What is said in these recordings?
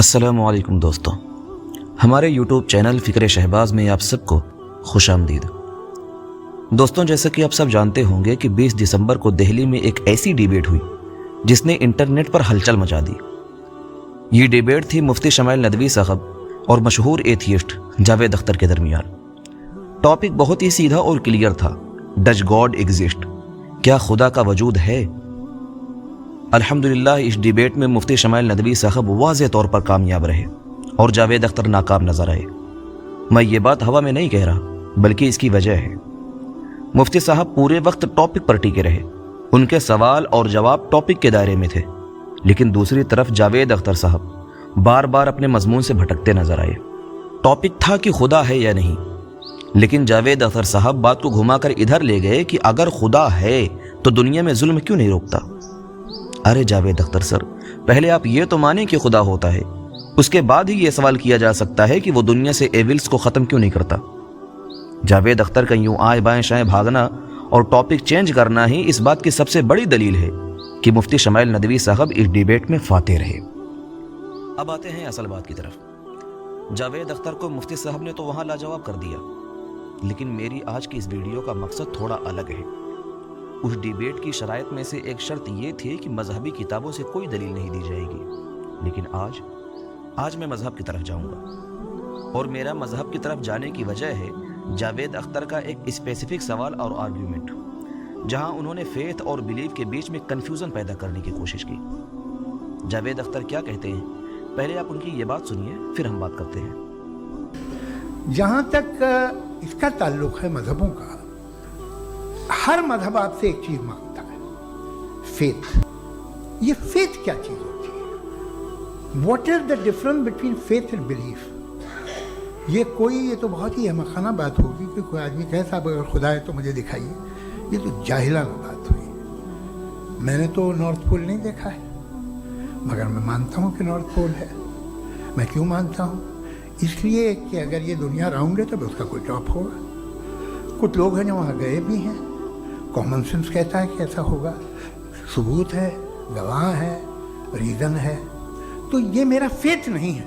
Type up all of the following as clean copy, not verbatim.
السلام علیکم دوستوں، ہمارے یوٹیوب چینل فکر شہباز میں آپ سب کو خوش آمدید۔ دوستوں، جیسا کہ آپ سب جانتے ہوں گے کہ 20 دسمبر کو دہلی میں ایک ایسی ڈیبیٹ ہوئی جس نے انٹرنیٹ پر ہلچل مچا دی۔ یہ ڈیبیٹ تھی مفتی شمائل ندوی صاحب اور مشہور ایتھیسٹ جاوید اختر کے درمیان۔ ٹاپک بہت ہی سیدھا اور کلیئر تھا، ڈز گاڈ ایگزسٹ؟ کیا خدا کا وجود ہے؟ الحمدللہ اس ڈیبیٹ میں مفتی شمائل ندوی صاحب واضح طور پر کامیاب رہے اور جاوید اختر ناکام نظر آئے۔ میں یہ بات ہوا میں نہیں کہہ رہا، بلکہ اس کی وجہ ہے۔ مفتی صاحب پورے وقت ٹاپک پر ٹکے رہے، ان کے سوال اور جواب ٹاپک کے دائرے میں تھے، لیکن دوسری طرف جاوید اختر صاحب بار بار اپنے مضمون سے بھٹکتے نظر آئے۔ ٹاپک تھا کہ خدا ہے یا نہیں، لیکن جاوید اختر صاحب بات کو گھما کر ادھر لے گئے کہ اگر خدا ہے تو دنیا میں ظلم کیوں نہیں روکتا؟ ارے جاوید اختر سر، پہلے آپ یہ تو مانیں کہ خدا ہوتا ہے، اس کے بعد ہی یہ سوال کیا جا سکتا ہے کہ وہ دنیا سے ایولز کو ختم کیوں نہیں کرتا۔ جاوید اختر کا یوں آئیں بائیں شائیں بھاگنا اور ٹاپک چینج کرنا ہی اس بات کی سب سے بڑی دلیل ہے کہ مفتی شمائل ندوی صاحب اس ڈیبیٹ میں فاتح رہے۔ اب آتے ہیں اصل بات کی طرف۔ جاوید اختر کو مفتی صاحب نے تو وہاں لاجواب کر دیا، لیکن میری آج کی اس ویڈیو کا مقصد تھوڑا الگ ہے۔ اس ڈیبیٹ کی شرائط میں سے ایک شرط یہ تھی کہ مذہبی کتابوں سے کوئی دلیل نہیں دی جائے گی، لیکن آج میں مذہب کی طرف جاؤں گا، اور میرا مذہب کی طرف جانے کی وجہ ہے جاوید اختر کا ایک اسپیسیفک سوال اور آرگیومنٹ، جہاں انہوں نے فیتھ اور بلیف کے بیچ میں کنفیوژن پیدا کرنے کی کوشش کی۔ جاوید اختر کیا کہتے ہیں، پہلے آپ ان کی یہ بات سنیے، پھر ہم بات کرتے ہیں۔ جہاں تک اس کا تعلق ہے مذہبوں کا، ہر مذہب آپ سے ایک چیز مانگتا ہے، فیتھ۔ یہ فیتھ کیا چیز ہوتی ہے؟ What is the difference between faith and belief? یہ تو بہت ہی احمقانہ بات ہوگی کہ کوئی آدمی کہے صاحب اگر خدا ہے تو مجھے دکھائیے۔ یہ تو جاہلانہ بات ہوئی۔ میں نے تو نارتھ پول نہیں دیکھا ہے، مگر میں مانتا ہوں کہ نارتھ پول ہے۔ میں کیوں مانتا ہوں؟ اس لیے کہ اگر یہ دنیا راؤنڈ ہے تو اس کا کوئی ٹاپ ہوگا۔ کچھ لوگ ہیں جو وہاں گئے بھی ہیں، کامن سینس کہتا ہے کہ ایسا ہوگا، ثبوت ہے، گواہ ہے، ریزن ہے۔ تو یہ میرا فیتھ نہیں ہے۔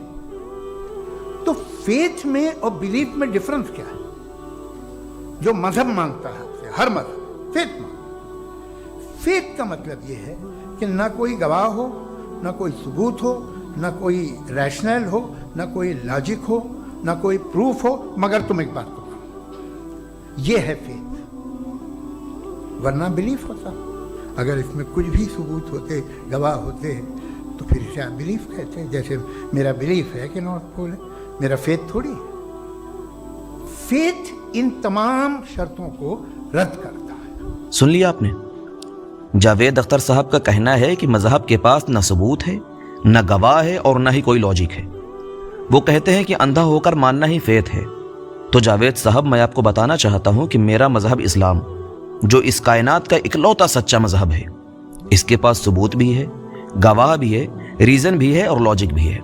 تو فیتھ میں اور بلیف میں ڈفرنس کیا ہے؟ جو مذہب مانگتا ہے، ہر مذہب فیتھ مانگتا۔ فیتھ کا مطلب یہ ہے کہ نہ کوئی گواہ ہو، نہ کوئی ثبوت ہو، نہ کوئی ریشنل ہو، نہ کوئی لاجک ہو، نہ کوئی پروف ہو، مگر تم ایک بات کو مانو۔ یہ ہے فیتھ۔ ورنہ بلیف ہوتا، اگر اس میں کچھ بھی ثبوت ہوتے، گواہ ہوتے، تو پھر اسے آپ بلیف کہتے ہیں۔ جیسے میرا بلیف ہے کہ نارتھ پول ہے، میرا فیتھ تھوڑی ہے۔ فیتھ ان تمام شرطوں کو رد کرتا ہے۔ سن لیا آپ نے؟ جاوید اختر صاحب کا کہنا ہے کہ مذہب کے پاس نہ ثبوت ہے، نہ گواہ ہے، اور نہ ہی کوئی لاجک ہے۔ وہ کہتے ہیں کہ اندھا ہو کر ماننا ہی فیتھ ہے۔ تو جاوید صاحب، میں آپ کو بتانا چاہتا ہوں کہ میرا مذہب اسلام، جو اس کائنات کا اکلوتا سچا مذہب ہے، اس کے پاس ثبوت بھی ہے، گواہ بھی ہے، ریزن بھی ہے، اور لاجک بھی ہے۔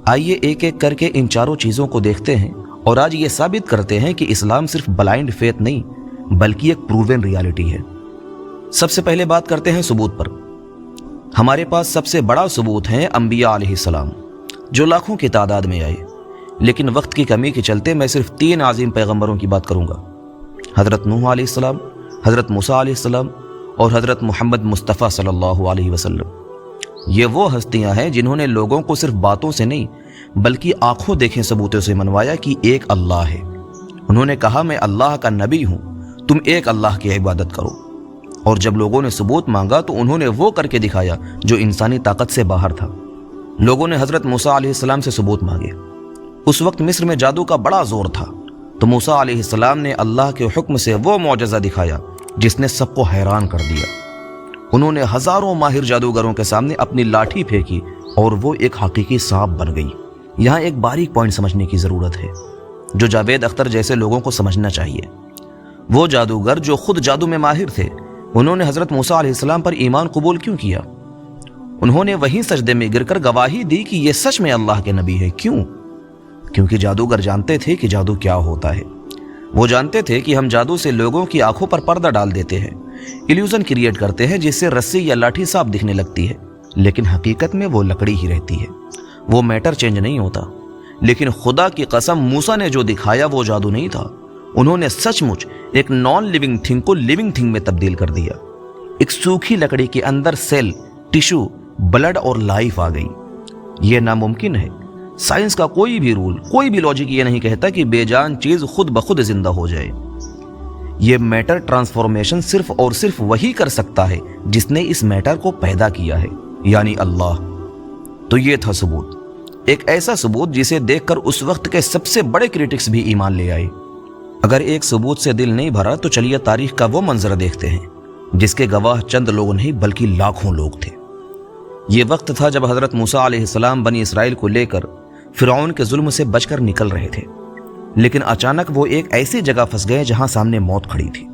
آئیے ایک ایک کر کے ان چاروں چیزوں کو دیکھتے ہیں اور آج یہ ثابت کرتے ہیں کہ اسلام صرف بلائنڈ فیتھ نہیں، بلکہ ایک پروون ریالٹی ہے۔ سب سے پہلے بات کرتے ہیں ثبوت پر۔ ہمارے پاس سب سے بڑا ثبوت ہے انبیاء علیہ السلام، جو لاکھوں کی تعداد میں آئے، لیکن وقت کی کمی کے چلتے میں صرف 3 عظیم پیغمبروں کی بات کروں گا: حضرت نوح علیہ السلام، حضرت موسیٰ علیہ السلام، اور حضرت محمد مصطفیٰ صلی اللہ علیہ وسلم۔ یہ وہ ہستیاں ہیں جنہوں نے لوگوں کو صرف باتوں سے نہیں بلکہ آنکھوں دیکھیں ثبوتوں سے منوایا کہ ایک اللہ ہے۔ انہوں نے کہا، میں اللہ کا نبی ہوں، تم ایک اللہ کی عبادت کرو۔ اور جب لوگوں نے ثبوت مانگا تو انہوں نے وہ کر کے دکھایا جو انسانی طاقت سے باہر تھا۔ لوگوں نے حضرت موسیٰ علیہ السلام سے ثبوت مانگے۔ اس وقت مصر میں جادو کا بڑا زور تھا، تو موسیٰ علیہ السلام نے اللہ کے حکم سے وہ معجزہ دکھایا جس نے سب کو حیران کر دیا۔ انہوں نے ہزاروں ماہر جادوگروں کے سامنے اپنی لاٹھی پھینکی اور وہ ایک حقیقی سانپ بن گئی۔ یہاں ایک باریک پوائنٹ سمجھنے کی ضرورت ہے، جو جاوید اختر جیسے لوگوں کو سمجھنا چاہیے۔ وہ جادوگر جو خود جادو میں ماہر تھے، انہوں نے حضرت موسیٰ علیہ السلام پر ایمان قبول کیوں کیا؟ انہوں نے وہیں سجدے میں گر کر گواہی دی کہ یہ سچ میں اللہ کے نبی ہے۔ کیوں؟ کیونکہ جادوگر جانتے تھے کہ جادو کیا ہوتا ہے۔ وہ جانتے تھے کہ ہم جادو سے لوگوں کی آنکھوں پر پردہ ڈال دیتے ہیں، ایلیوژن کریٹ کرتے ہیں، جس سے رسی یا لاٹھی صاف دکھنے لگتی ہے، لیکن حقیقت میں وہ لکڑی ہی رہتی ہے۔ وہ میٹر چینج نہیں ہوتا، لیکن خدا کی قسم موسیٰ نے جو دکھایا وہ جادو نہیں تھا۔ انہوں نے سچ مچ ایک نان لیونگ تھنگ کو لیونگ تھنگ میں تبدیل کر دیا۔ ایک سوکھی لکڑی کے اندر سیل، ٹیشو، بلڈ اور لائف آ گئی۔ یہ ناممکن ہے۔ سائنس کا کوئی بھی رول، کوئی بھی لاجک یہ نہیں کہتا کہ بے جان چیز خود بخود زندہ ہو جائے۔ یہ میٹر ٹرانسفارمیشن صرف اور صرف وہی کر سکتا ہے جس نے اس میٹر کو پیدا کیا ہے، یعنی اللہ۔ تو یہ تھا ثبوت، ایک ایسا ثبوت جسے دیکھ کر اس وقت کے سب سے بڑے کریٹکس بھی ایمان لے آئے۔ اگر ایک ثبوت سے دل نہیں بھرا تو چلیے تاریخ کا وہ منظر دیکھتے ہیں جس کے گواہ چند لوگ نہیں بلکہ لاکھوں لوگ تھے۔ یہ وقت تھا جب حضرت موسیٰ علیہ السلام بنی اسرائیل کو لے کر فرعون کے ظلم سے بچ کر نکل رہے تھے، لیکن اچانک وہ ایک ایسی جگہ پھنس گئے جہاں سامنے موت کھڑی تھی۔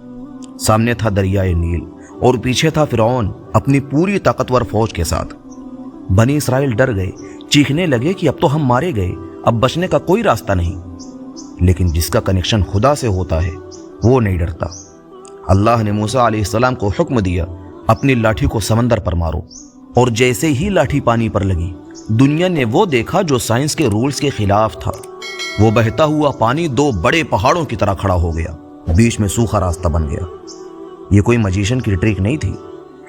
سامنے تھا دریائے نیل اور پیچھے تھا فرعون اپنی پوری طاقتور فوج کے ساتھ۔ بنی اسرائیل ڈر گئے، چیخنے لگے کہ اب تو ہم مارے گئے، اب بچنے کا کوئی راستہ نہیں۔ لیکن جس کا کنیکشن خدا سے ہوتا ہے وہ نہیں ڈرتا۔ اللہ نے موسیٰ علیہ السلام کو حکم دیا، اپنی لاٹھی کو سمندر پر مارو، اور جیسے ہی لاٹھی پانی پر لگی دنیا نے وہ دیکھا جو سائنس کے رولز کے خلاف تھا۔ وہ بہتا ہوا پانی دو بڑے پہاڑوں کی طرح کھڑا ہو گیا، بیچ میں سوکھا راستہ بن گیا۔ یہ کوئی میجیشن کی ٹرک نہیں تھی،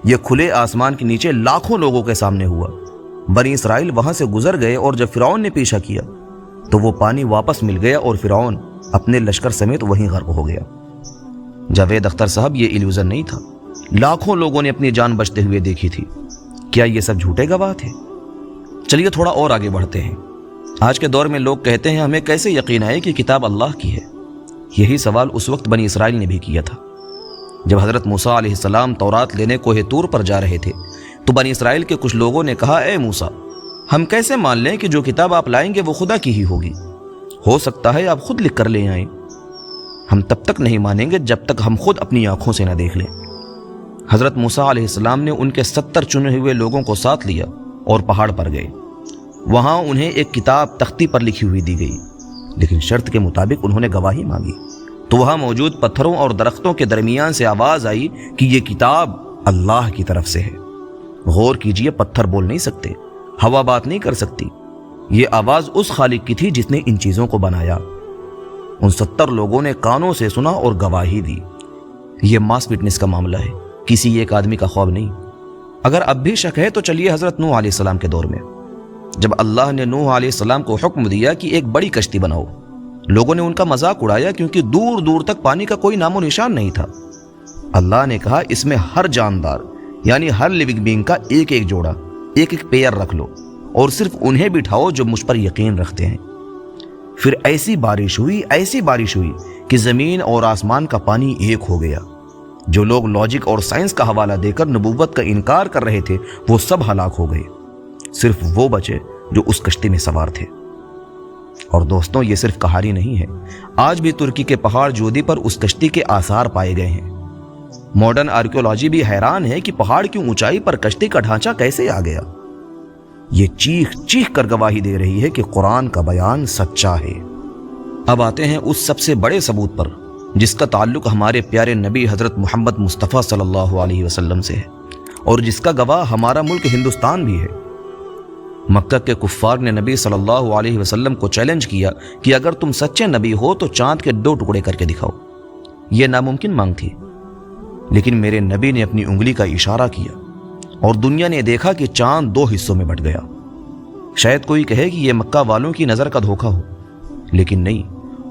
یہ کھلے آسمان کے نیچے لاکھوں لوگوں کے سامنے ہوا۔ بنی اسرائیل وہاں سے گزر گئے اور جب فرعون نے پیچھا کیا تو وہ پانی واپس مل گیا اور فرعون اپنے لشکر سمیت وہیں غرق ہو گیا۔ جاوید اختر صاحب، یہ ایلیوژن نہیں تھا، لاکھوں لوگوں نے اپنی جان بچتے ہوئے دیکھی تھی۔ کیا یہ سب جھوٹے گواہ تھے؟ چلیے تھوڑا اور آگے بڑھتے ہیں۔ آج کے دور میں لوگ کہتے ہیں ہمیں کیسے یقین آئے کہ کتاب اللہ کی ہے؟ یہی سوال اس وقت بنی اسرائیل نے بھی کیا تھا۔ جب حضرت موسیٰ علیہ السلام تورات لینے کوہ طور پر جا رہے تھے تو بنی اسرائیل کے کچھ لوگوں نے کہا، اے موسیٰ، ہم کیسے مان لیں کہ جو کتاب آپ لائیں گے وہ خدا کی ہی ہوگی؟ ہو سکتا ہے آپ خود لکھ کر لے آئیں۔ ہم تب تک نہیں مانیں گے جب تک ہم خود اپنی آنکھوں سے نہ دیکھ لیں۔ حضرت موسیٰ علیہ السلام نے ان کے 70 چنے ہوئے لوگوں کو ساتھ لیا اور پہاڑ پر گئے۔ وہاں انہیں ایک کتاب تختی پر لکھی ہوئی دی گئی، لیکن شرط کے مطابق انہوں نے گواہی مانگی۔ تو وہاں موجود پتھروں اور درختوں کے درمیان سے آواز آئی کہ یہ کتاب اللہ کی طرف سے ہے۔ غور کیجئے، پتھر بول نہیں سکتے، ہوا بات نہیں کر سکتی۔ یہ آواز اس خالق کی تھی جس نے ان چیزوں کو بنایا۔ ان 70 لوگوں نے کانوں سے سنا اور گواہی دی۔ یہ ماس وٹنس کا معاملہ ہے، کسی ایک آدمی کا خواب نہیں۔ اگر اب بھی شک ہے تو چلیے حضرت نوح علیہ السلام کے دور میں، جب اللہ نے نوح علیہ السلام کو حکم دیا کہ ایک بڑی کشتی بناؤ، لوگوں نے ان کا مذاق اڑایا کیونکہ دور دور تک پانی کا کوئی نام و نشان نہیں تھا۔ اللہ نے کہا اس میں ہر جاندار یعنی ہر لیونگ بینگ کا ایک ایک جوڑا، ایک ایک پیئر رکھ لو اور صرف انہیں بٹھاؤ جو مجھ پر یقین رکھتے ہیں۔ پھر ایسی بارش ہوئی کہ زمین اور آسمان کا پانی ایک ہو گیا۔ جو لوگ لاجک اور سائنس کا حوالہ دے کر نبوت کا انکار کر رہے تھے وہ سب ہلاک ہو گئے، صرف وہ بچے جو اس کشتی میں سوار تھے۔ اور دوستوں، یہ صرف کہانی نہیں ہے، آج بھی ترکی کے پہاڑ جودی پر اس کشتی کے آثار پائے گئے ہیں۔ ماڈرن آرکیولوجی بھی حیران ہے کہ پہاڑ کی اونچائی پر کشتی کا ڈھانچہ کیسے آ گیا۔ یہ چیخ چیخ کر گواہی دے رہی ہے کہ قرآن کا بیان سچا ہے۔ اب آتے ہیں اس سب سے بڑے ثبوت پر جس کا تعلق ہمارے پیارے نبی حضرت محمد مصطفیٰ صلی اللہ علیہ وسلم سے ہے، اور جس کا گواہ ہمارا ملک ہندوستان بھی ہے۔ مکہ کے کفار نے نبی صلی اللہ علیہ وسلم کو چیلنج کیا کہ اگر تم سچے نبی ہو تو چاند کے 2 ٹکڑے کر کے دکھاؤ۔ یہ ناممکن مانگ تھی، لیکن میرے نبی نے اپنی انگلی کا اشارہ کیا اور دنیا نے دیکھا کہ چاند 2 حصوں میں بٹ گیا۔ شاید کوئی کہے کہ یہ مکہ والوں کی نظر کا دھوکہ ہو، لیکن نہیں۔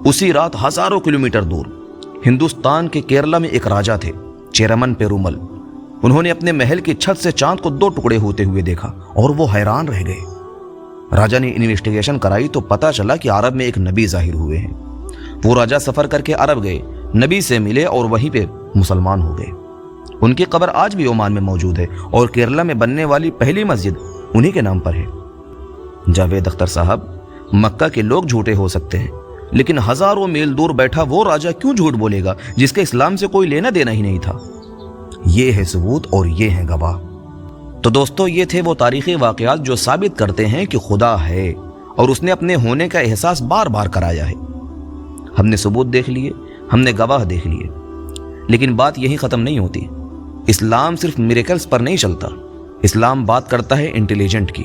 اسی رات ہزاروں کلومیٹر دور ہندوستان کے کیرلا میں ایک راجا تھے، چیرمن پیرومل۔ انہوں نے اپنے محل کی چھت سے چاند کو 2 ٹکڑے ہوتے ہوئے دیکھا اور وہ حیران رہ گئے۔ راجا نے انویسٹیگیشن کرائی تو پتا چلا کہ عرب میں ایک نبی ظاہر ہوئے ہیں۔ وہ راجا سفر کر کے عرب گئے، نبی سے ملے اور وہیں پہ مسلمان ہو گئے۔ ان کی قبر آج بھی عمان میں موجود ہے اور کیرلا میں بننے والی پہلی مسجد انہی کے نام پر ہے۔ جاوید اختر صاحب، مکہ کے لوگ جھوٹے ہو سکتے ہیں، لیکن ہزاروں میل دور بیٹھا وہ راجا کیوں جھوٹ بولے گا جس کے اسلام سے کوئی لینا دینا ہی نہیں تھا؟ یہ ہے ثبوت اور یہ ہیں گواہ۔ تو دوستو، یہ تھے وہ تاریخی واقعات جو ثابت کرتے ہیں کہ خدا ہے اور اس نے اپنے ہونے کا احساس بار بار کرایا ہے۔ ہم نے ثبوت دیکھ لیے، ہم نے گواہ دیکھ لیے، لیکن بات یہی ختم نہیں ہوتی۔ اسلام صرف میریکلز پر نہیں چلتا، اسلام بات کرتا ہے انٹیلیجنٹ کی،